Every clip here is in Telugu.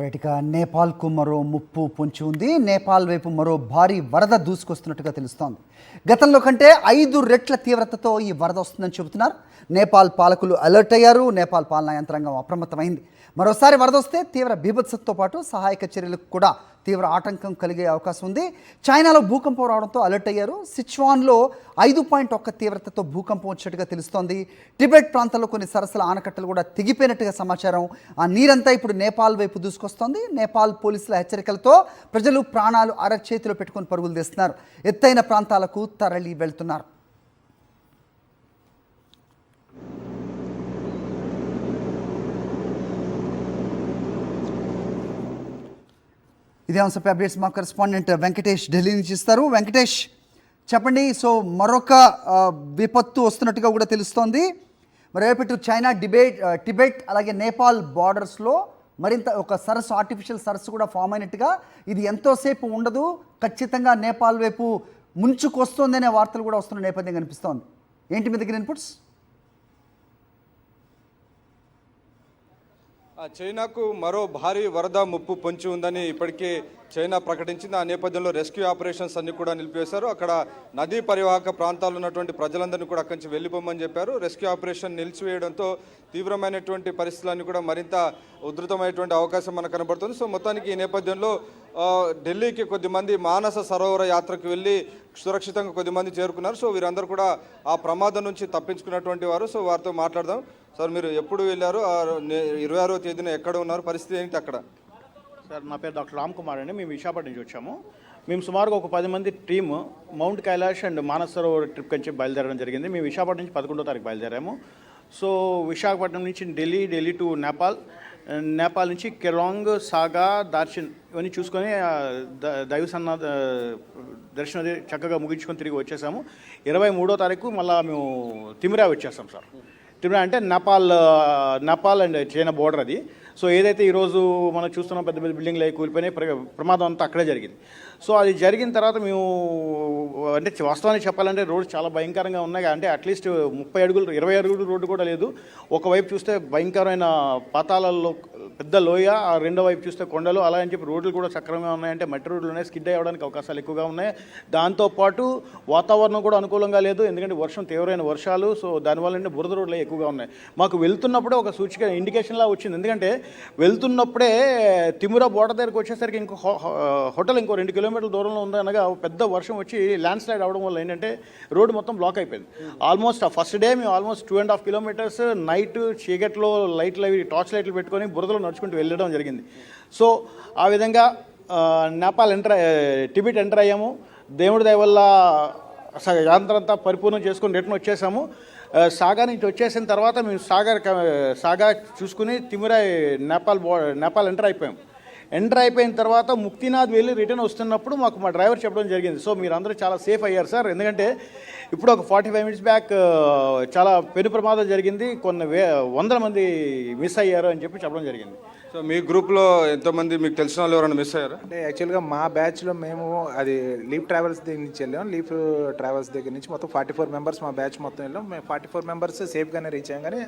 రైట్గా నేపాల్కు మరో ముప్పు పొంచి ఉంది. నేపాల్ వైపు మరో భారీ వరద దూసుకొస్తున్నట్టుగా తెలుస్తోంది. గతంలో కంటే 5 రెట్ల తీవ్రతతో ఈ వరద వస్తుందని చెబుతున్నారు. నేపాల్ పాలకులు అలర్ట్ అయ్యారు. నేపాల్ పాలనా యంత్రాంగం అప్రమత్తమైంది. మరోసారి వరద వస్తే తీవ్ర బీభత్సంతో పాటు సహాయక చర్యలకు కూడా తీవ్ర ఆటంకం కలిగే అవకాశం ఉంది. చైనాలో భూకంపం రావడంతో అలర్ట్ అయ్యారు. సిచ్వాన్లో 5.1 తీవ్రతతో భూకంపం వచ్చినట్టుగా తెలుస్తోంది. టిబెట్ ప్రాంతంలో కొన్ని సరస్సుల ఆనకట్టలు కూడా తెగిపోయినట్టుగా సమాచారం. ఆ నీరంతా ఇప్పుడు నేపాల్ వైపు దూసుకొస్తోంది. నేపాల్ పోలీసుల హెచ్చరికలతో ప్రజలు ప్రాణాలు అరచేతిలో పెట్టుకొని పరుగులు తీస్తున్నారు. ఎత్తైన ప్రాంతాలకు తరలి వెళ్తున్నారు. ఇదే అంశంపై అప్డేట్స్ మా కరెస్పాండెంట్ వెంకటేష్ ఢిల్లీ నుంచి ఇస్తారు. వెంకటేష్ చెప్పండి. సో మరొక విపత్తు వస్తున్నట్టుగా కూడా తెలుస్తోంది. మరోవైపు చైనా టిబెట్ అలాగే నేపాల్ బార్డర్స్లో మరింత ఒక సరస్సు, ఆర్టిఫిషియల్ సరస్సు కూడా ఫామ్ అయినట్టుగా, ఇది ఎంతోసేపు ఉండదు, ఖచ్చితంగా నేపాల్ వైపు ముంచుకొస్తోంది అనే వార్తలు కూడా వస్తున్న నేపథ్యం కనిపిస్తోంది. ఏంటి మీ దగ్గర ఇన్పుట్స్? చైనాకు మరో భారీ వరద ముప్పు పొంచి ఉందని ఇప్పటికే చైనా ప్రకటించింది. ఆ నేపథ్యంలో రెస్క్యూ ఆపరేషన్స్ అన్ని కూడా నిలిపివేశారు. అక్కడ నదీ పరివాహక ప్రాంతాల్లో ఉన్నటువంటి ప్రజలందరినీ కూడా అక్కడి నుంచి వెళ్ళిపోమని చెప్పారు. రెస్క్యూ ఆపరేషన్ నిలిచివేయడంతో తీవ్రమైనటువంటి పరిస్థితులన్నీ కూడా మరింత ఉధృతమైనటువంటి అవకాశం మనకు కనబడుతుంది. సో మొత్తానికి ఈ నేపథ్యంలో ఢిల్లీకి కొద్దిమంది మానస సరోవర యాత్రకు వెళ్ళి సురక్షితంగా కొద్దిమంది చేరుకున్నారు. సో వీరందరూ కూడా ఆ ప్రమాదం నుంచి తప్పించుకున్నటువంటి వారు. సో వారితో మాట్లాడదాం. సార్, మీరు ఎప్పుడు వెళ్ళారు? 26వ తేదీన ఎక్కడ ఉన్నారు? పరిస్థితి ఏంటి అక్కడ? సార్, నా పేరు డాక్టర్ రామ్ కుమార్ అండి. మేము విశాఖపట్నం నుంచి వచ్చాము. మేము సుమారుగా ఒక 10 మంది team mount Kailash and Manasa Sarovar trip నుంచి బయలుదేరడం జరిగింది. మేము విశాఖపట్నం నుంచి 11వ తారీఖు బయలుదేరాము. సో విశాఖపట్నం నుంచి ఢిల్లీ టు నేపాల్ నుంచి కెలాంగ్, సాగా, దార్చిన్ ఇవన్నీ చూసుకొని దైవసన్న దర్శనం చక్కగా ముగించుకొని తిరిగి వచ్చేసాము. 23వ తారీఖు మళ్ళీ మేము తిమిరా వచ్చేసాం సార్. తిమిరా అంటే నేపాల్ అండ్ చైనా బోర్డర్ అది. సో ఏదైతే ఈరోజు మనం చూస్తున్నాం పెద్ద పెద్ద బిల్డింగ్లు అవి కూలిపోయినాయి, ప్రమాదం అంతా అక్కడే జరిగింది. సో అది జరిగిన తర్వాత మేము అంటే వాస్తవానికి చెప్పాలంటే రోడ్డు చాలా భయంకరంగా ఉన్నాయి. అంటే అట్లీస్ట్ 30 అడుగులు 20 అడుగులు రోడ్డు కూడా లేదు. ఒకవైపు చూస్తే భయంకరమైన పాతాళాల్లో పెద్ద లోయ, ఆ రెండో వైపు చూస్తే కొండలు, అలా అని చెప్పి రోడ్లు కూడా సక్రమంగా ఉన్నాయంటే మట్టి రోడ్లు ఉన్నాయి. స్కిడ్ అవ్వడానికి అవకాశాలు ఎక్కువగా ఉన్నాయి. దాంతోపాటు వాతావరణం కూడా అనుకూలంగా లేదు, ఎందుకంటే తీవ్రమైన వర్షాలు. సో దానివల్ల బురద రోడ్లు ఎక్కువగా ఉన్నాయి. మాకు వెళ్తున్నప్పుడే ఒక సూచిక ఇండికేషన్లా వచ్చింది. ఎందుకంటే వెళ్తున్నప్పుడే తిమురా బోర్డర్ దగ్గరికి వచ్చేసరికి హోటల్ ఇంకో 2 కిలోమీటర్ల దూరంలో ఉందనగా పెద్ద వర్షం వచ్చి ల్యాండ్ స్లైడ్ అవడం వల్ల ఏంటంటే రోడ్డు మొత్తం బ్లాక్ అయిపోయింది. ఆల్మోస్ట్ ఫస్ట్ డే మేము ఆల్మోస్ట్ 2.5 కిలోమీటర్స్ నైట్ చీకట్లో టార్చ్ లైట్లు పెట్టుకొని బురదలో నడుచుకుంటూ వెళ్ళడం జరిగింది. సో ఆ విధంగా టిబెట్ ఎంటర్ అయ్యాము. దేవుడి దయ వల్ల యాంత్రంతా పరిపూర్ణం చేసుకొని రిటర్న్ వచ్చేసాము. సాగా నుంచి వచ్చేసిన తర్వాత మేము సాగా చూసుకుని తిమిరా నేపాల్ ఎంటర్ అయిపోయిన తర్వాత ముక్తినాథ్ వెళ్ళి రిటర్న్ వస్తున్నప్పుడు మాకు మా డ్రైవర్ చెప్పడం జరిగింది. సో మీరు అందరూ చాలా సేఫ్ అయ్యారు సార్, ఎందుకంటే ఇప్పుడు ఒక 45 మినిట్స్ బ్యాక్ చాలా పెను ప్రమాదం జరిగింది, కొన్ని వందల మంది మిస్ అయ్యారు అని చెప్పడం జరిగింది. సో మీ గ్రూప్లో ఎంతమంది మీకు తెలిసిన వాళ్ళు ఎవరైనా మిస్ అయ్యారు? అంటే యాక్చువల్గా మా బ్యాచ్లో మేము అది లీఫ్ ట్రావెల్స్ దగ్గర నుంచి వెళ్ళాం. లీఫ్ ట్రావెల్స్ దగ్గర నుంచి మొత్తం 44 మెంబర్స్ మా బ్యాచ్ మొత్తం వెళ్ళాం. మేము 44 మెంబర్స్ సేఫ్గానే రీచ్ అయ్యాం. కానీ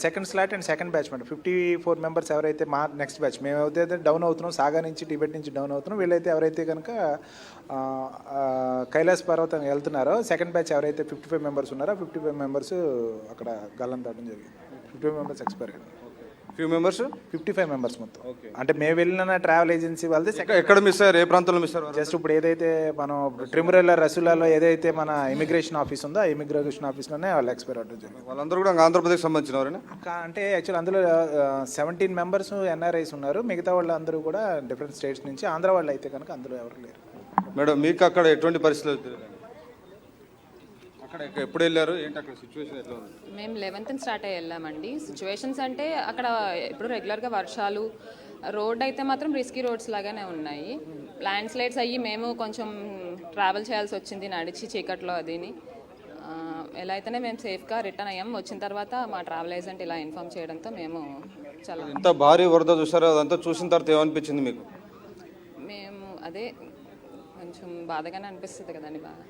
second slot and second batch మాట 54 మెంబర్స్ ఎవరైతే మా నెక్స్ట్ బ్యాచ్ మేము అయితే డౌన్ అవుతున్నాం, సాగా నుంచి టిబెట్ నుంచి డౌన్ అవుతున్నాం. వీళ్ళైతే ఎవరైతే కనుక కైలాస్ పర్వతం వెళ్తున్నారో సెకండ్ బ్యాచ్ ఎవరైతే 55 మెంబర్స్ ఉన్నారో 55 మెంబర్స్ అక్కడ గల్లం దాటం జరిగింది. 55 మెంబర్స్ ఎక్స్పైర్ అయ్యారు. 55 మెంబర్స్ మొత్తం. అంటే మేము వెళ్ళిన ట్రావెల్ ఏజెన్సీ వాళ్ళది. ఎక్కడ మిస్ అయ్యారు? ఏ ప్రాంతంలో మిస్ అయ్యారు? జస్ట్ ఇప్పుడు ఏదైతే మనం ట్రిమురెల్లా రసూలాలో ఏదైతే మన ఇమిగ్రేషన్ ఆఫీస్ ఉందో ఆ ఇమిగ్రేషన్ ఆఫీస్లోనే వాళ్ళు ఎక్స్పైర్ అవ్వడం జరిగింది. వాళ్ళందరూ కూడా ఆంధ్రప్రదేశ్ సంబంధించిన వారేనా? అంటే యాక్చువల్ అందులో 17 మెంబర్స్ ఎన్ఆర్ఐస్ ఉన్నారు. మిగతా వాళ్ళు అందరూ కూడా డిఫరెంట్ స్టేట్స్ నుంచి. ఆంధ్ర వాళ్ళు అయితే కనుక అందులో ఎవరు లేరు. మేడం, మీకు అక్కడ ఎటువంటి పరిస్థితులు? అక్కడ ఎప్పుడు వెళ్ళారు? ఏంటి అక్కడ సిచ్యువేషన్ ఎట్లా ఉంది? మేము 11th స్టార్ట్ అయ్యి వెళ్ళామండి. సిచ్యువేషన్స్ అంటే అక్కడ ఇప్పుడు రెగ్యులర్గా వర్షాలు, రోడ్ అయితే మాత్రం రిస్కీ రోడ్స్ లాగానే ఉన్నాయి. ల్యాండ్ స్లైడ్స్ అయ్యి మేము కొంచెం ట్రావెల్ చేయాల్సి వచ్చింది నడిచి చీకట్లో. అదిని ఎలా అయితేనే మేము సేఫ్గా రిటర్న్ అయ్యాం. వచ్చిన తర్వాత మా ట్రావెల్ ఏజెంట్ ఇలా ఇన్ఫామ్ చేయడంతో మేము చాలా ఎంత భారీ వరద చూసారో అదంతా చూసిన తర్వాత ఏమనిపించింది మీకు? మేము అదే కొంచెం బాధగానే అనిపిస్తుంది కదండి. బాగా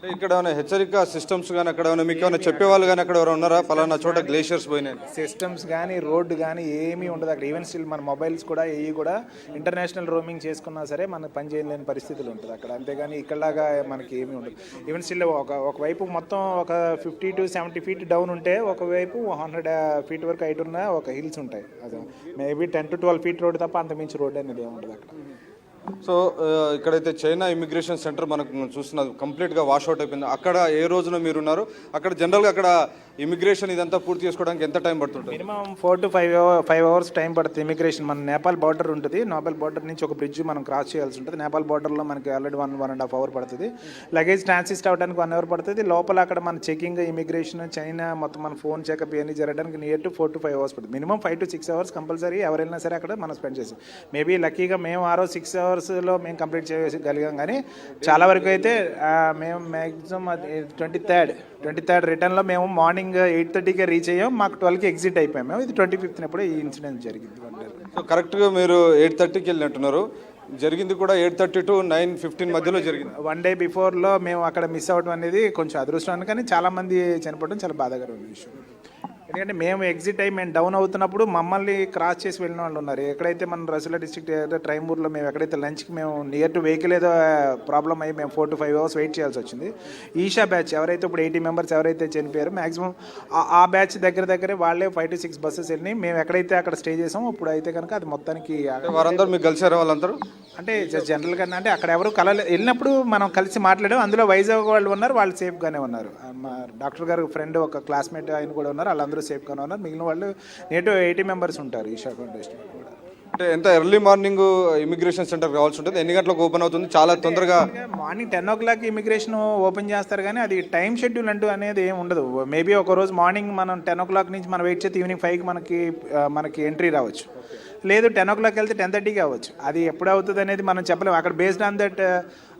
అంటే ఇక్కడ ఏమైనా హెచ్చరిక సిస్టమ్స్ కానీ అక్కడ ఏమైనా మీకు ఏమైనా చెప్పేవాళ్ళు కానీ అక్కడ ఎవరైనా ఉన్నారా ఫలానా చోట గ్లేషియర్స్ పోయినాయి? సిస్టమ్స్ కానీ రోడ్డు కానీ ఏమీ ఉండదు అక్కడ. ఈవెన్ స్టిల్ మన మొబైల్స్ కూడా కూడా ఇంటర్నేషనల్ రోమింగ్ చేసుకున్నా సరే మనకు పని చేయలేని పరిస్థితులు ఉంటుంది అక్కడ. అంతేగాని ఇక్కడలాగా మనకి ఏమీ ఉండదు. ఈవెన్ స్టిల్ ఒకవైపు మొత్తం ఒక 50 to 70 feet డౌన్ ఉంటే ఒకవైపు 100 feet వరకు హైట్ ఉన్న ఒక హిల్స్ ఉంటాయి. అది మేబీ 10 to 12 feet రోడ్ తప్ప అంతమించి రోడ్ అనేది ఏమి ఉండదు అక్కడ. సో ఇక్కడైతే చైనా ఇమిగ్రేషన్ సెంటర్ మనకు చూస్తున్నది కంప్లీట్గా వాష్అవుట్ అయిపోయింది. అక్కడ ఏ రోజున మీరు ఉన్నారు? అక్కడ జనరల్గా అక్కడ ఇమిగ్రేషన్ ఇదంతా పూర్తి చేసుకోవడానికి ఎంత టైం పడుతుంటుంది? మినిమం 4 to 5 hours టైం పడుతుంది. ఇమిగ్రేషన్ మన నేపాల్ బార్డర్ ఉంటుంది. నేపాల్ బార్డర్ నుంచి ఒక బ్రిడ్జ్ మనం క్రాస్ చేయాల్సి ఉంటుంది. నేపాల్ బార్డర్లో మనకి ఆల్రెడీ 1.5 hours పడుతుంది. లగేజ్ ట్రాన్సిస్ట్ అవ్వడానికి 1 hour పడుతుంది. లోపల అక్కడ మన చెకింగ్, ఇమిగ్రేషన్, చైనా మొత్తం మన ఫోన్ చెకప్ ఇవన్నీ జరగడానికి నియర్ టు 4 to 5 hours పడుతుంది. మినిమం 5 to 6 hours కంపల్సరీ ఎవరైనా సరే అక్కడ మనం స్పెండ్ చేసాం. మేబీ లక్కీగా మేము ఆ రోజు 6 hoursలో మేము కంప్లీట్ చేయగలిగాం. కానీ చాలా వరకు అయితే మేము మ్యాక్సిమం 23rd రిటర్న్లో మేము మార్నింగ్ 8:30కి రీచ్ అయ్యాం. మాకు 12కి ఎగ్జిట్ అయిపోయాం. మేము ఇది 25th ఎప్పుడో ఈ ఇన్సిడెంట్ జరిగింది. సో కరెక్ట్గా మీరు 8:30కి వెళ్ళినట్టున్నారు. జరిగింది కూడా 8:30 to 9:15 మధ్యలో జరిగింది. 1 day బిఫోర్లో మేము అక్కడ మిస్ అవ్వడం అనేది కొంచెం అదృష్టం. కానీ చాలామంది చనిపోవడం చాలా బాధాకరమైన విషయం. ఎందుకంటే మేము ఎగ్జిట్ అయ్యి మేము డౌన్ అవుతున్నప్పుడు మమ్మల్ని క్రాస్ చేసి వెళ్ళిన వాళ్ళు ఉన్నారు. ఎక్కడైతే మన రసూలా డిస్ట్రిక్ట్ ట్రైమూర్లో మేము ఎక్కడైతే లంచ్కి మేము నియర్ టు వెహికల్ ఏదో ప్రాబ్లం అయ్యి మేము 4 to 5 hours వెయిట్ చేయాల్సి వచ్చింది. ఈషా బ్యాచ్ ఎవరైతే ఇప్పుడు 80 members ఎవరైతే చనిపోయారో మ్యాక్సిమం ఆ బ్యాచ్ దగ్గరే వాళ్ళే 5 to 6 buses వెళ్ళి మేము ఎక్కడైతే అక్కడ స్టే చేసామో ఇప్పుడు అయితే కనుక అది మొత్తానికి వారందరూ మీకు కలిసారా? వాళ్ళందరూ అంటే జనరల్గా అంటే అక్కడ ఎవరు వెళ్ళినప్పుడు మనం కలిసి మాట్లాడాం. అందులో వైజాగ్ వాళ్ళు ఉన్నారు, వాళ్ళు సేఫ్గానే ఉన్నారు. మా డాక్టర్ గారు ఫ్రెండ్ ఒక క్లాస్మేట్ ఆయన కూడా ఉన్నారు, వాళ్ళందరూ సేఫ్గానే ఉన్నారు. మిగిలిన వాళ్ళు నేటు 80 members ఉంటారు విశాఖపట్నం డిస్ట్రిక్ట్ కూడా. అంటే ఎంత ఎర్లీ మార్నింగ్ ఇమిగ్రేషన్ సెంటర్ కావాల్సి ఉంటుంది? ఎన్ని గంటలకు ఓపెన్ అవుతుంది? చాలా తొందరగా మార్నింగ్ 10 o'clock ఇమిగ్రేషన్ ఓపెన్ చేస్తారు. కానీ అది టైం షెడ్యూల్ అంటూ అనేది ఏమి ఉండదు. మేబీ ఒక రోజు మార్నింగ్ మనం 10 o'clock నుంచి మనం వెయిట్ చేస్తే ఈవినింగ్ 5కి మనకి ఎంట్రీ రావచ్చు. లేదు 10 o'clock వెళ్తే 10:30కి అవ్వచ్చు. అది ఎప్పుడు అవుతుంది అనేది మనం చెప్పలేము. అక్కడ బేస్డ్ ఆన్ దట్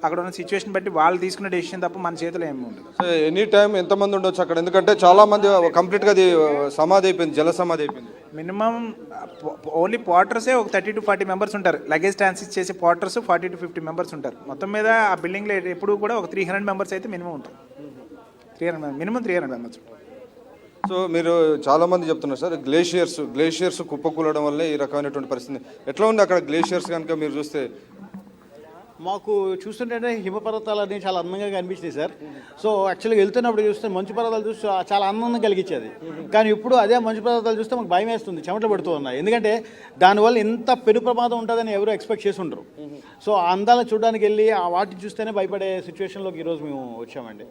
అక్కడ ఉన్న సిచ్యువేషన్ బట్టి వాళ్ళు తీసుకున్న డెసిషన్ తప్ప మన చేతిలో ఏమి ఉండదు. ఎనీ టైం ఎంతమంది ఉండొచ్చు అక్కడ? ఎందుకంటే చాలా మంది కంప్లీట్గా అది సమాధి అయిపోయింది, జల సమాధి అయిపోయింది. మినిమం ఓన్లీ పోర్టర్సే ఒక 30 to 40 members ఉంటారు. లగేజ్ ట్రాన్సిట్ చేసే పోర్టర్స్ 40 to 50 members ఉంటారు. మొత్తం మీద ఆ బిల్డింగ్లో ఎప్పుడు కూడా ఒక 300 members అయితే మినిమం ఉంటారు. మినిమం 300 members ఉంటారు. సో మీరు చాలామంది చెప్తున్నారు సార్ గ్లేషియర్స్ కుప్పకూలడం వల్లే ఈ రకమైనటువంటి పరిస్థితి. ఎట్లా ఉంది అక్కడ గ్లేషియర్స్ కనుక మీరు చూస్తే? మాకు చూస్తుంటే హిమపర్వతాలు అనేవి చాలా అందంగా కనిపించినాయి సార్. సో యాక్చువల్గా వెళ్తున్నప్పుడు చూస్తే మంచు పర్వతాలు చూస్తే చాలా ఆనందం కలిగించేది. కానీ ఇప్పుడు అదే మంచు పర్వతాలు చూస్తే మాకు భయం వేస్తుంది, చెమటలు పడుతూ ఉన్నాయి. ఎందుకంటే దానివల్ల ఇంత పెను ప్రమాదం ఉంటుందని ఎవరు ఎక్స్పెక్ట్ చేసి ఉండరు. సో ఆ అందాలను చూడడానికి వెళ్ళి ఆ వాటిని చూస్తేనే భయపడే సిచ్యువేషన్లోకి ఈరోజు మేము వచ్చామండి.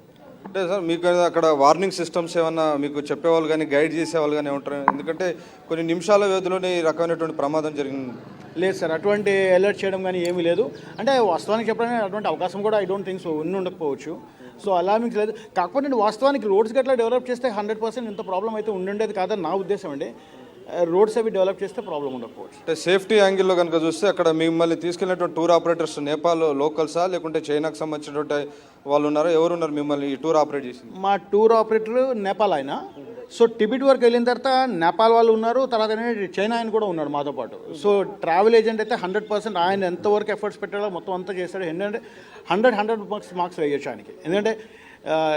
అంటే సార్ మీకు అక్కడ వార్నింగ్ సిస్టమ్స్ ఏమన్నా మీకు చెప్పేవాళ్ళు కానీ గైడ్ చేసేవాళ్ళు కానీ ఉంటారు? ఎందుకంటే కొన్ని నిమిషాల వ్యవధిలోనే ఈ రకమైనటువంటి ప్రమాదం జరిగింది. లేదు సార్, అటువంటి అలర్ట్ చేయడం కానీ ఏమీ లేదు. అంటే వాస్తవానికి చెప్పడానికి అటువంటి అవకాశం కూడా ఐ డోంట్ థింక్ సో ఉండకపోవచ్చు. సో అలామింగ్ లేదు. కాకపోతే నేను వాస్తవానికి రోడ్స్ గట్లా డెవలప్ చేస్తే 100% ఇంత ప్రాబ్లం అయితే ఉండేది కాదని నా ఉద్దేశం అండి. రోడ్స్ అవి డెవలప్ చేస్తే ప్రాబ్లం ఉండకపోవచ్చు. అంటే సేఫ్టీ యాంగిల్లో కనుక చూస్తే అక్కడ మిమ్మల్ని తీసుకెళ్ళినటువంటి టూర్ ఆపరేటర్స్ నేపాల్ లోకల్సా లేకుంటే చైనాకు సంబంధించినటువంటి వాళ్ళు ఉన్నారా? ఎవరున్నారు మిమ్మల్ని ఈ టూర్ ఆపరేట్ చేసింది? మా టూర్ ఆపరేటర్ నేపాల్ ఆయన. సో టిబెట్ వరకు వెళ్ళిన తర్వాత నేపాల్ వాళ్ళు ఉన్నారు, తర్వాత చైనా ఆయన కూడా ఉన్నాడు మాతో పాటు. సో ట్రావెల్ ఏజెంట్ అయితే 100% ఆయన ఎంతవరకు ఎఫర్ట్స్ పెట్టాడో మొత్తం అంతా చేస్తాడు. ఎందుకంటే 100 మార్క్స్ వేయచ్చు ఆయనకి. ఎందుకంటే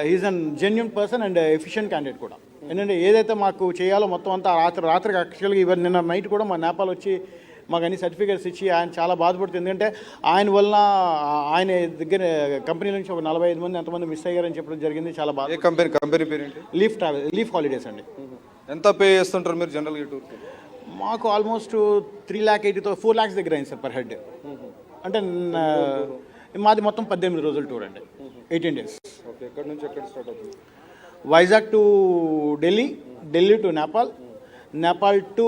he is an genuine person and efficient candidate కూడా. ఎందుకంటే ఏదైతే మాకు చేయాలో మొత్తం అంతా రాత్రికి యాక్చువల్గా ఇవన్నీ నిన్న నైట్ కూడా మా నేపాల్ వచ్చి మాకు అన్ని సర్టిఫికేట్స్ ఇచ్చి ఆయన చాలా బాధపడుతుంది. ఎందుకంటే ఆయన వల్ల ఆయన దగ్గర కంపెనీ నుంచి ఒక 45 మంది ఎంతమంది మిస్ అయ్యారని చెప్పడం జరిగింది. చాలా బాధ. కంపెనీ పేరు ఏంటి? లీఫ్ హాలిడేస్ అండి. ఎంత పే చేస్తుంటారు మీరు జనరల్గా టూర్? మాకు ఆల్మోస్ట్ 4 lakhs దగ్గర అయింది సార్ పర్ హెడ్. అంటే మాది మొత్తం 18 రోజుల టూర్ అండి, 18 days. ఓకే, ఎక్కడి నుంచి ఎక్కడ స్టార్ట్ అవుతుంది? Vizag to Delhi to Nepal to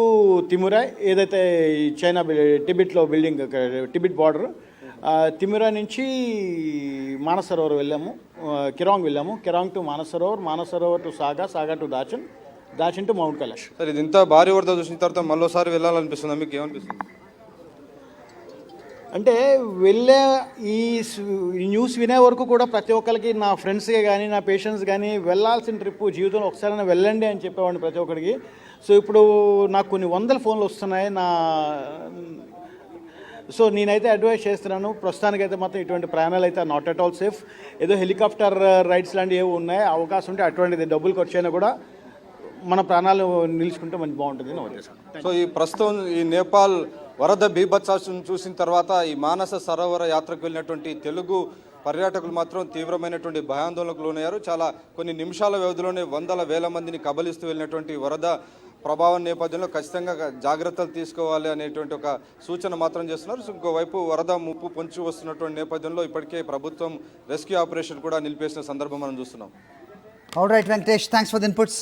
Timurai, ఏదైతే చైనా టిబెట్లో బిల్డింగ్ టిబెట్ బార్డర్. తిమురాయ్ నుంచి మానసరోవర్ వెళ్ళాము, Kyirong to Manasarovar to Saga to Darchen to mount Kailash. Sir ఇది ఇంత భారీ వరద చూసిన తర్వాత మళ్ళీసారి వెళ్ళాలనిపిస్తుందా? మీకు ఏమనిపిస్తుంది? అంటే వెళ్ళే ఈ న్యూస్ వినే వరకు కూడా ప్రతి ఒక్కరికి, నా ఫ్రెండ్స్కే కానీ నా పేషెంట్స్ కానీ వెళ్ళాల్సిన ట్రిప్ జీవితంలో ఒకసారైనా వెళ్ళండి అని చెప్పేవాడిని ప్రతి ఒక్కరికి. సో ఇప్పుడు నాకు కొన్ని 100 ఫోన్లు వస్తున్నాయి. సో నేనైతే అడ్వైస్ చేస్తున్నాను, ప్రస్తుతానికైతే మాత్రం ఇటువంటి ప్రయాణాలు అయితే నాట్ అట్ ఆల్ సేఫ్. ఏదో హెలికాప్టర్ రైడ్స్ లాంటివి ఏవి ఉన్నాయి, అవకాశం ఉంటే అటువంటిది డబ్బులు ఖర్చు అయినా కూడా మన ప్రాణాలు నిలుచుకుంటే మంచి బాగుంటుంది నా ఉద్దేశం. సో ఈ ప్రస్తుతం ఈ నేపాల్ వరద బీభత్సాన్ని చూసిన తర్వాత ఈ మానస సరోవర యాత్రకు వెళ్ళినటువంటి తెలుగు పర్యాటకులు మాత్రం తీవ్రమైనటువంటి భయాందోళనకు లోనయ్యారు. చాలా కొన్ని నిమిషాల వ్యవధిలోనే వందల వేల మందిని కబలిస్తూ వెళ్ళినటువంటి వరద ప్రభావం నేపథ్యంలో ఖచ్చితంగా జాగ్రత్తలు తీసుకోవాలి అనేటువంటి ఒక సూచన మాత్రం చేస్తున్నారు. సో ఇంకోవైపు వరద ముప్పు పొంచి వస్తున్నటువంటి నేపథ్యంలో ఇప్పటికే ప్రభుత్వం రెస్క్యూ ఆపరేషన్ కూడా నిలిపేసిన సందర్భం మనం చూస్తున్నాం. All right Venkatesh, thanks for the inputs.